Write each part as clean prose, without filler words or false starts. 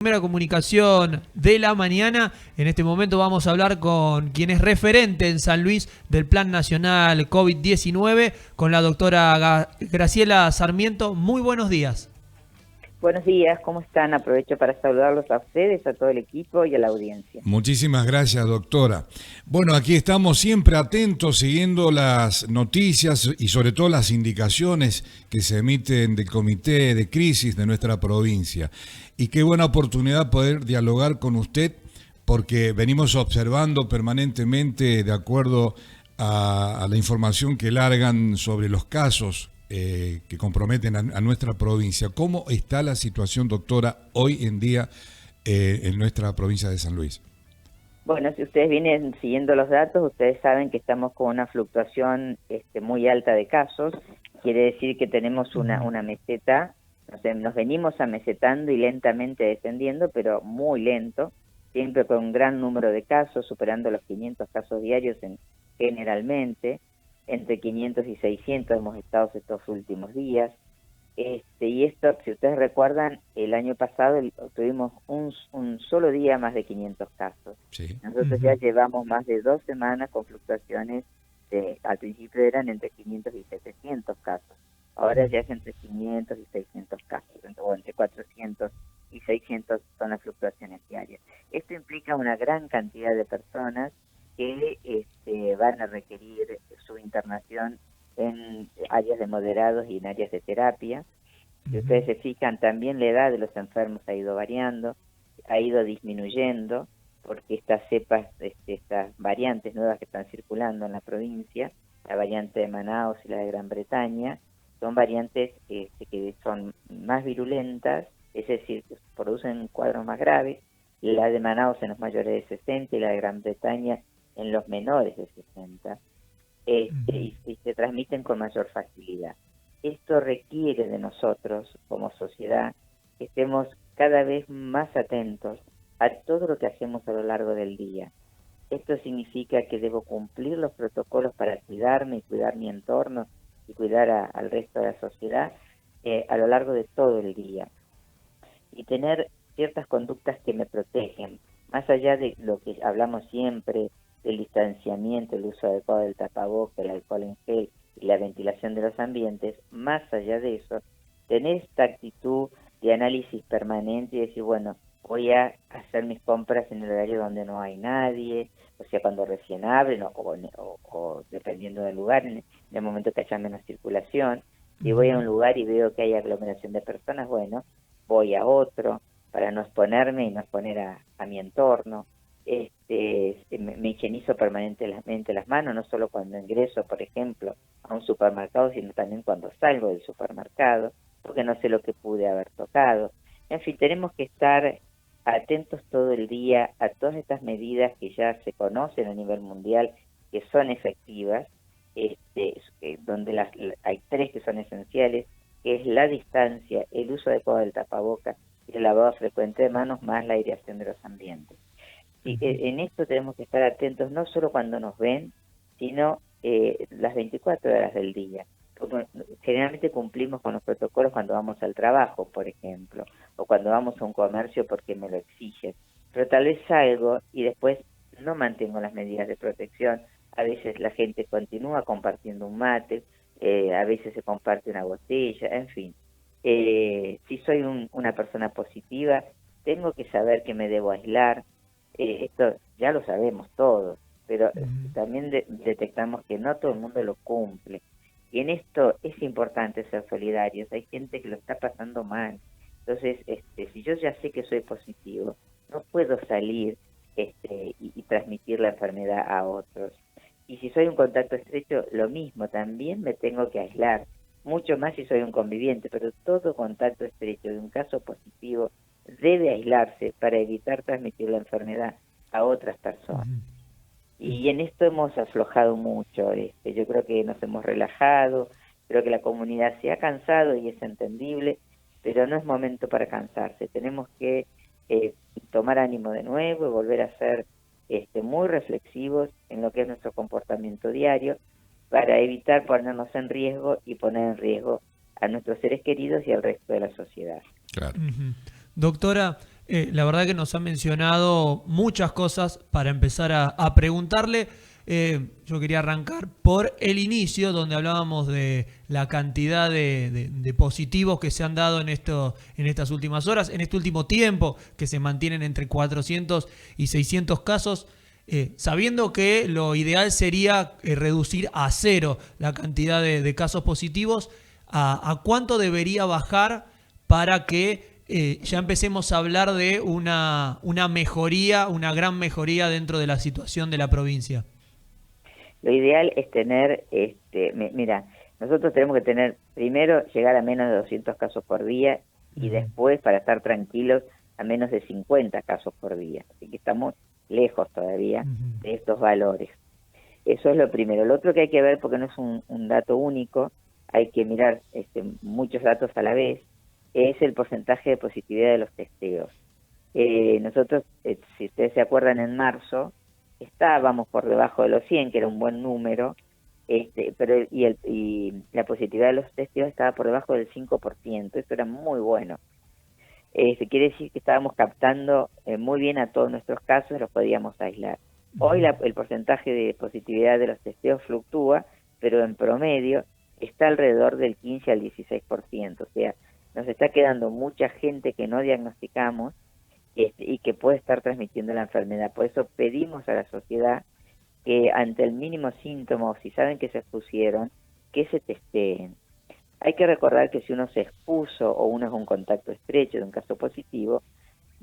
Primera comunicación de la mañana. En este momento vamos a hablar con quien es referente en San Luis del Plan Nacional COVID-19, con la doctora Graciela Sarmiento. Muy buenos días. Buenos días, ¿cómo están? Aprovecho para saludarlos a ustedes, a todo el equipo y a la audiencia. Muchísimas gracias, doctora. Bueno, aquí estamos siempre atentos, siguiendo las noticias y sobre todo las indicaciones que se emiten del Comité de Crisis de nuestra provincia. Y qué buena oportunidad poder dialogar con usted, porque venimos observando permanentemente, de acuerdo a la información que largan sobre los casos que comprometen a nuestra provincia. ¿Cómo está la situación, doctora, hoy en día en nuestra provincia de San Luis? Bueno, si ustedes vienen siguiendo los datos, ustedes saben que estamos con una fluctuación muy alta de casos. Quiere decir que tenemos una meseta, nos venimos amesetando y lentamente descendiendo, pero muy lento, siempre con un gran número de casos, superando los 500 casos diarios generalmente. Entre 500 y 600 hemos estado estos últimos días. Y esto, si ustedes recuerdan, el año pasado tuvimos un solo día más de 500 casos. Sí. Nosotros ya llevamos más de 2 semanas con fluctuaciones, al principio eran entre 500 y 700 casos. Ahora ya es entre 500 y 600 casos, o entre 400 y 600 son las fluctuaciones diarias. Esto implica una gran cantidad de personas que van a requerir su internación en áreas de moderados y en áreas de terapia. Si ustedes se fijan, también la edad de los enfermos ha ido variando, ha ido disminuyendo, porque estas cepas, estas variantes nuevas que están circulando en la provincia, la variante de Manaus y la de Gran Bretaña, son variantes que son más virulentas, es decir, que producen cuadros más graves. La de Manaus en los mayores de 60 y la de Gran Bretaña en los menores de 60, y se transmiten con mayor facilidad. Esto requiere de nosotros, como sociedad, que estemos cada vez más atentos a todo lo que hacemos a lo largo del día. Esto significa que debo cumplir los protocolos para cuidarme y cuidar mi entorno y cuidar al resto de la sociedad a lo largo de todo el día. Y tener ciertas conductas que me protegen, más allá de lo que hablamos siempre, del distanciamiento, el uso adecuado del tapabocas, el alcohol en gel y la ventilación de los ambientes. Más allá de eso, tener esta actitud de análisis permanente y decir, bueno, voy a hacer mis compras en el horario donde no hay nadie, o sea, cuando recién abren o dependiendo del lugar, en el momento que haya menos circulación. Si voy a un lugar y veo que hay aglomeración de personas, bueno, voy a otro para no exponerme y no exponer a mi entorno. Me higienizo permanentemente las manos, no solo cuando ingreso, por ejemplo, a un supermercado, sino también cuando salgo del supermercado, porque no sé lo que pude haber tocado. En fin, tenemos que estar atentos todo el día a todas estas medidas que ya se conocen a nivel mundial, que son efectivas, donde hay 3 que son esenciales, que es la distancia, el uso adecuado del tapaboca y el lavado frecuente de manos, más la aireación de los ambientes. Y en esto tenemos que estar atentos no solo cuando nos ven, sino las 24 horas del día. Porque generalmente cumplimos con los protocolos cuando vamos al trabajo, por ejemplo, o cuando vamos a un comercio porque me lo exigen. Pero tal vez salgo y después no mantengo las medidas de protección. A veces la gente continúa compartiendo un mate, a veces se comparte una botella, en fin. Si soy una persona positiva, tengo que saber que me debo aislar. Esto ya lo sabemos todos, pero también detectamos que no todo el mundo lo cumple. Y en esto es importante ser solidarios. Hay gente que lo está pasando mal. Entonces, si yo ya sé que soy positivo, no puedo salir y transmitir la enfermedad a otros. Y si soy un contacto estrecho, lo mismo, también me tengo que aislar. Mucho más si soy un conviviente, pero todo contacto estrecho de un caso positivo debe aislarse para evitar transmitir la enfermedad a otras personas. Y en esto hemos aflojado mucho. Yo creo que nos hemos relajado, creo que la comunidad se ha cansado y es entendible, pero no es momento para cansarse. Tenemos que tomar ánimo de nuevo y volver a ser muy reflexivos en lo que es nuestro comportamiento diario para evitar ponernos en riesgo y poner en riesgo a nuestros seres queridos y al resto de la sociedad. Claro. Doctora, La verdad que nos ha mencionado muchas cosas para empezar a preguntarle. Yo quería arrancar por el inicio, donde hablábamos de la cantidad de positivos que se han dado en estas últimas horas, en este último tiempo, que se mantienen entre 400 y 600 casos, sabiendo que lo ideal sería reducir a cero la cantidad de casos positivos. ¿A cuánto debería bajar para que ya empecemos a hablar de una mejoría, una gran mejoría dentro de la situación de la provincia? Lo ideal es tener, mira, nosotros tenemos que tener, primero, llegar a menos de 200 casos por día y después, para estar tranquilos, a menos de 50 casos por día. Así que estamos lejos todavía de estos valores. Eso es lo primero. Lo otro que hay que ver, porque no es un dato único, hay que mirar muchos datos a la vez, es el porcentaje de positividad de los testeos. Nosotros, si ustedes se acuerdan, en marzo estábamos por debajo de los 100, que era un buen número, pero y la positividad de los testeos estaba por debajo del 5%, eso era muy bueno. Quiere decir que estábamos captando muy bien a todos nuestros casos, los podíamos aislar. Hoy el porcentaje de positividad de los testeos fluctúa, pero en promedio está alrededor del 15 al 16%, o sea, nos está quedando mucha gente que no diagnosticamos y que puede estar transmitiendo la enfermedad. Por eso pedimos a la sociedad que ante el mínimo síntoma, o si saben que se expusieron, que se testeen. Hay que recordar que si uno se expuso o uno es un contacto estrecho de un caso positivo,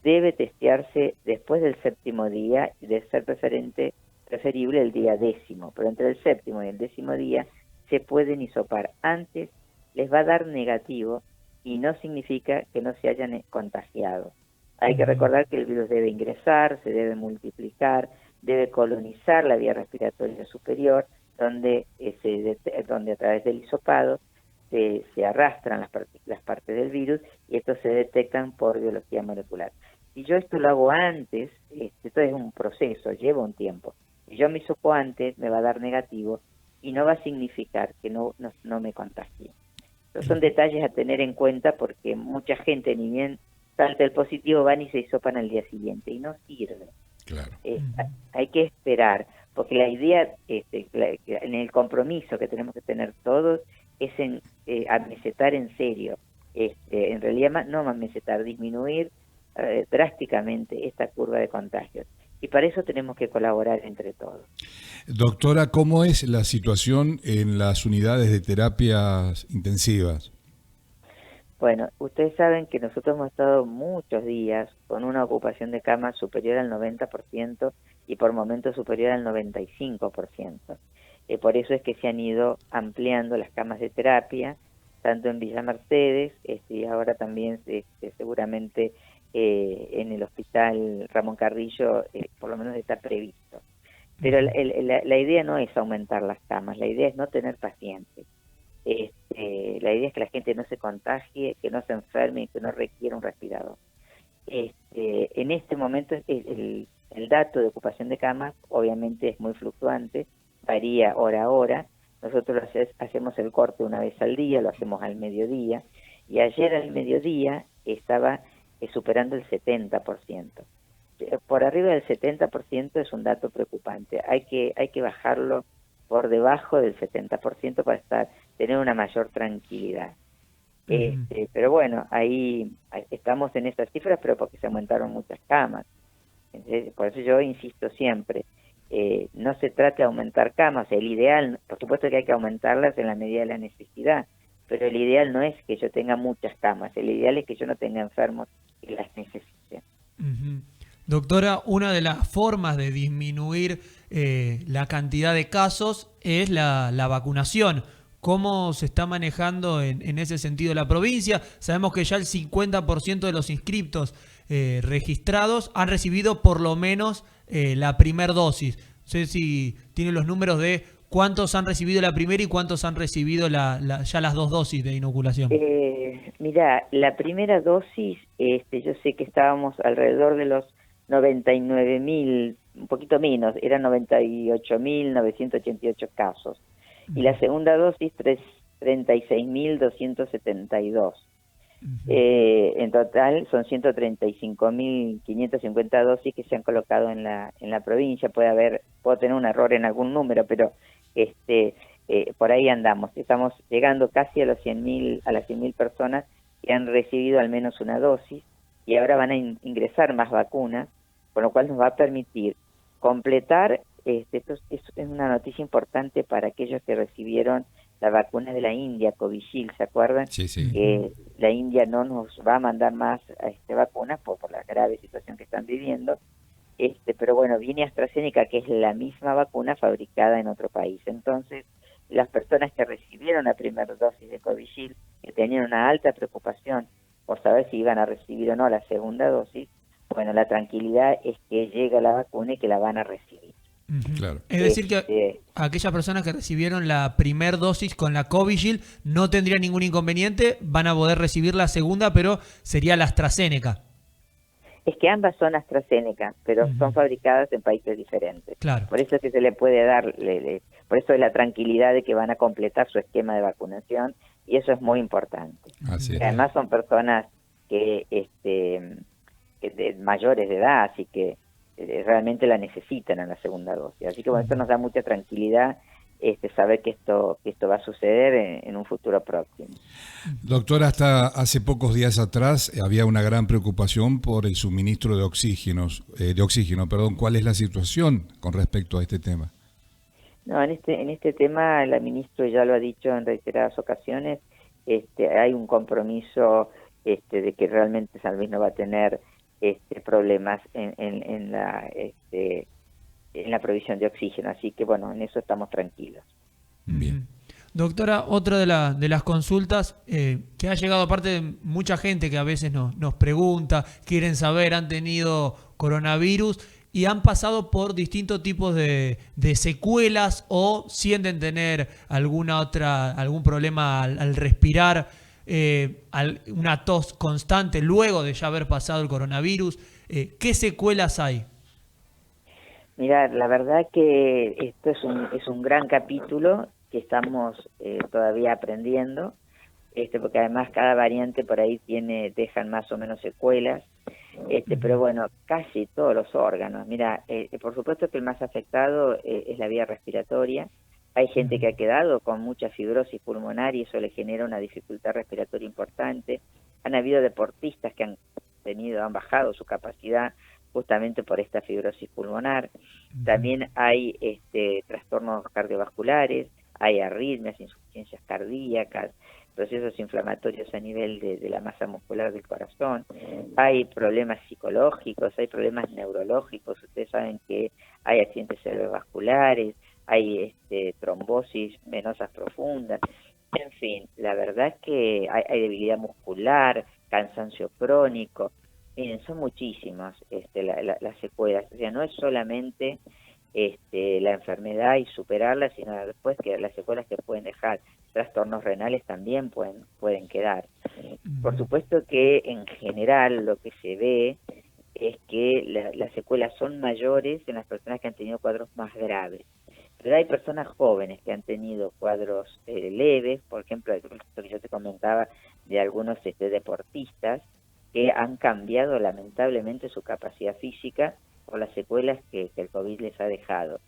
debe testearse después del 7º día y de ser preferible el día 10º, pero entre el 7º y el 10º día se pueden hisopar. Antes les va a dar negativo y no significa que no se hayan contagiado. Hay que recordar que el virus debe ingresar, se debe multiplicar, debe colonizar la vía respiratoria superior, donde a través del hisopado se arrastran las partes del virus y estos se detectan por biología molecular. Si yo esto lo hago antes, esto es un proceso, lleva un tiempo. Si yo me hisopo antes, me va a dar negativo y no va a significar que no me contagie. Estos son detalles a tener en cuenta porque mucha gente, ni bien salta el positivo, van y se hisopan al día siguiente y no sirve. Claro. Hay que esperar, porque la idea, en el compromiso que tenemos que tener todos, es amesetar en serio, en realidad no amesetar, disminuir drásticamente esta curva de contagios. Y para eso tenemos que colaborar entre todos. Doctora, ¿cómo es la situación en las unidades de terapias intensivas? Bueno, ustedes saben que nosotros hemos estado muchos días con una ocupación de camas superior al 90% y por momentos superior al 95%. Por eso es que se han ido ampliando las camas de terapia, tanto en Villa Mercedes y ahora también seguramente en el hospital Ramón Carrillo, por lo menos está previsto. Pero la idea no es aumentar las camas, la idea es no tener pacientes. La idea es que la gente no se contagie, que no se enferme y que no requiera un respirador. En este momento el dato de ocupación de camas obviamente es muy fluctuante, varía hora a hora. Nosotros hacemos el corte una vez al día, lo hacemos al mediodía, y ayer al mediodía estaba superando el 70%. Por arriba del 70% es un dato preocupante, hay que bajarlo por debajo del 70% para tener una mayor tranquilidad. Pero bueno, ahí estamos en esas cifras, pero porque se aumentaron muchas camas. Entonces, por eso yo insisto siempre, no se trata de aumentar camas, el ideal, por supuesto que hay que aumentarlas en la medida de la necesidad, pero el ideal no es que yo tenga muchas camas, el ideal es que yo no tenga enfermos y las necesite. Doctora, una de las formas de disminuir la cantidad de casos es la vacunación. ¿Cómo se está manejando en ese sentido la provincia? Sabemos que ya el 50% de los inscriptos registrados han recibido por lo menos la primera dosis. No sé si tiene los números de cuántos han recibido la primera y cuántos han recibido ya las 2 dosis de inoculación. Mira, la primera dosis, yo sé que estábamos alrededor de los 99.000, un poquito menos, eran 98.988 casos. Y la segunda dosis, 36.272. En total son 135.550 dosis que se han colocado en la provincia. Puedo tener un error en algún número, pero por ahí andamos. Estamos llegando casi a las 100.000 personas que han recibido al menos una dosis, y ahora van a ingresar más vacunas, con lo cual nos va a permitir completar. Esto es una noticia importante para aquellos que recibieron la vacuna de la India, Covishield, ¿se acuerdan? Sí, sí. Que la India no nos va a mandar más vacunas por la grave situación que están viviendo. Pero bueno, viene AstraZeneca, que es la misma vacuna fabricada en otro país. Entonces, las personas que recibieron la primera dosis de Covishield, que tenían una alta preocupación por saber si iban a recibir o no la segunda dosis, bueno, la tranquilidad es que llega la vacuna y que la van a recibir. Claro. Es decir que aquellas personas que recibieron la primer dosis con la Covishield no tendrían ningún inconveniente, van a poder recibir la segunda, pero sería la AstraZeneca. Es que ambas son AstraZeneca, pero son fabricadas en países diferentes. Claro. Por eso es que se le puede dar, por eso es la tranquilidad de que van a completar su esquema de vacunación, y eso es muy importante. Así es. Además son personas que mayores de edad, así que realmente la necesitan en la segunda dosis. Así que bueno, esto nos da mucha tranquilidad, saber que esto va a suceder en un futuro próximo. Doctora, hasta hace pocos días atrás había una gran preocupación por el suministro de oxígeno. ¿Cuál es la situación con respecto a este tema? No, en este tema la ministra ya lo ha dicho en reiteradas ocasiones. Hay un compromiso de que realmente San Luis no va a tener problemas en la provisión de oxígeno, así que bueno, en eso estamos tranquilos. Bien. Doctora, otra de las consultas que ha llegado, aparte de mucha gente que a veces nos pregunta, quieren saber, han tenido coronavirus y han pasado por distintos tipos de secuelas o sienten tener algún problema al respirar, una tos constante luego de ya haber pasado el coronavirus. ¿Qué secuelas hay? Mira, la verdad que esto es un gran capítulo que estamos todavía aprendiendo, porque además cada variante por ahí dejan más o menos secuelas, pero bueno, casi todos los órganos. Mira, por supuesto que el más afectado es la vía respiratoria. Hay gente que ha quedado con mucha fibrosis pulmonar y eso le genera una dificultad respiratoria importante. Han habido deportistas que han bajado su capacidad justamente por esta fibrosis pulmonar. También hay trastornos cardiovasculares, hay arritmias, insuficiencias cardíacas, procesos inflamatorios a nivel de la masa muscular del corazón, hay problemas psicológicos, hay problemas neurológicos. Ustedes saben que hay accidentes cerebrovasculares, hay trombosis venosas profundas. En fin, la verdad es que hay debilidad muscular, cansancio crónico. Miren, son muchísimas las secuelas. O sea, no es solamente la enfermedad y superarla, sino después que las secuelas que pueden dejar. Trastornos renales también pueden quedar. Por supuesto que en general lo que se ve es que las secuelas son mayores en las personas que han tenido cuadros más graves. Pero hay personas jóvenes que han tenido cuadros leves, por ejemplo, lo que yo te comentaba de algunos deportistas que han cambiado lamentablemente su capacidad física por las secuelas que el COVID les ha dejado.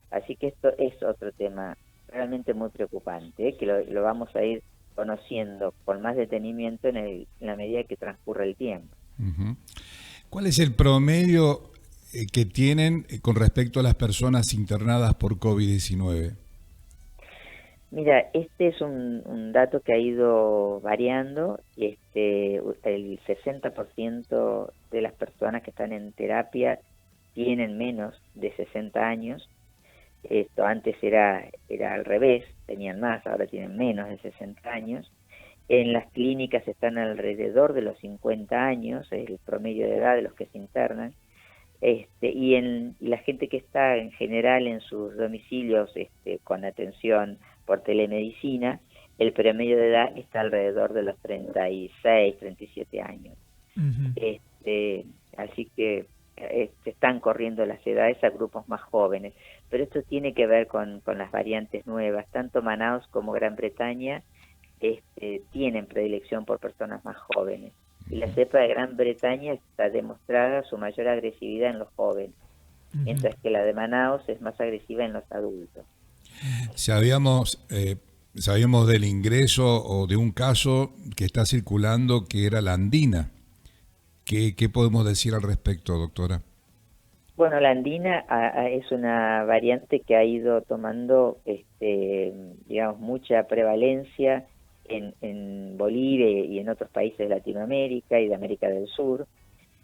Así que esto es otro tema realmente muy preocupante, que lo vamos a ir conociendo con más detenimiento en la medida que transcurre el tiempo. ¿Cuál es el promedio que tienen con respecto a las personas internadas por COVID-19? Mira, este es un dato que ha ido variando. El 60% de las personas que están en terapia tienen menos de 60 años. Esto antes era al revés, tenían más, ahora tienen menos de 60 años. En las clínicas están alrededor de los 50 años, es el promedio de edad de los que se internan. Y la gente que está en general en sus domicilios con atención por telemedicina, el promedio de edad está alrededor de los 36, 37 años. Así que están corriendo las edades a grupos más jóvenes, pero esto tiene que ver con las variantes nuevas. Tanto Manaus como Gran Bretaña tienen predilección por personas más jóvenes. Y la cepa de Gran Bretaña está demostrada su mayor agresividad en los jóvenes, mientras que la de Manaus es más agresiva en los adultos. Sabíamos del ingreso o de un caso que está circulando que era la andina. ¿Qué podemos decir al respecto, doctora? Bueno, la andina es una variante que ha ido tomando, digamos, mucha prevalencia en Bolivia y en otros países de Latinoamérica y de América del Sur,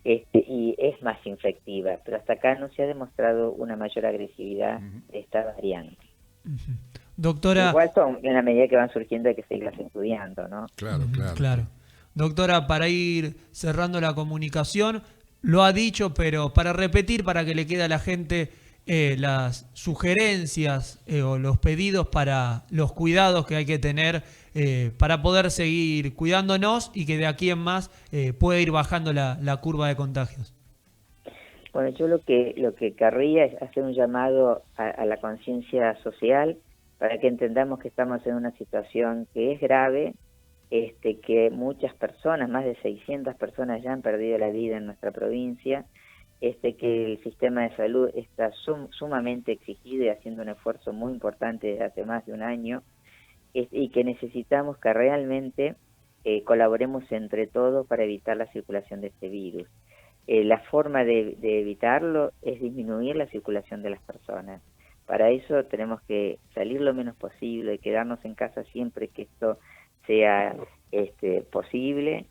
y es más infectiva, pero hasta acá no se ha demostrado una mayor agresividad de esta variante. Doctora, igual son en la medida que van surgiendo hay que seguirlas estudiando, ¿no? Claro. Doctora, para ir cerrando la comunicación, lo ha dicho, pero para repetir, para que le quede a la gente las sugerencias o los pedidos para los cuidados que hay que tener para poder seguir cuidándonos y que de aquí en más pueda ir bajando la curva de contagios. Bueno, yo lo que querría es hacer un llamado a la conciencia social para que entendamos que estamos en una situación que es grave, que muchas personas, más de 600 personas ya han perdido la vida en nuestra provincia, que el sistema de salud está sumamente exigido y haciendo un esfuerzo muy importante desde hace más de un año, y que necesitamos que realmente colaboremos entre todos para evitar la circulación de este virus. La forma de evitarlo es disminuir la circulación de las personas. Para eso tenemos que salir lo menos posible, quedarnos en casa siempre que esto sea posible,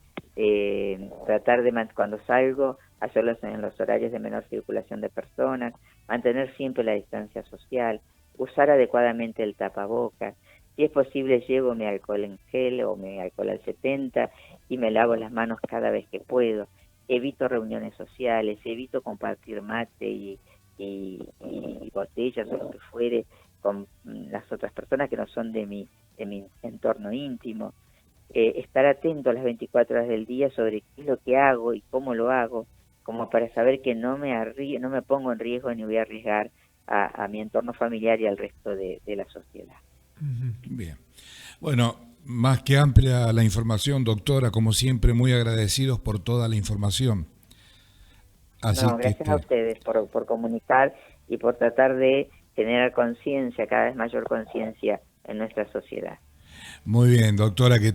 tratar de, cuando salgo, hacerlo en los horarios de menor circulación de personas, mantener siempre la distancia social, usar adecuadamente el tapabocas. Si es posible, llevo mi alcohol en gel o mi alcohol al 70 y me lavo las manos cada vez que puedo. Evito reuniones sociales, evito compartir mate y botellas o lo que fuere con las otras personas que no son de mi entorno íntimo. Estar atento a las 24 horas del día sobre qué es lo que hago y cómo lo hago, como para saber que no me pongo en riesgo ni voy a arriesgar a mi entorno familiar y al resto de la sociedad. Bien. Bueno, más que amplia la información, doctora, como siempre, muy agradecidos por toda la información. Así gracias a ustedes por comunicar y por tratar de generar conciencia, cada vez mayor conciencia en nuestra sociedad. Muy bien, doctora, que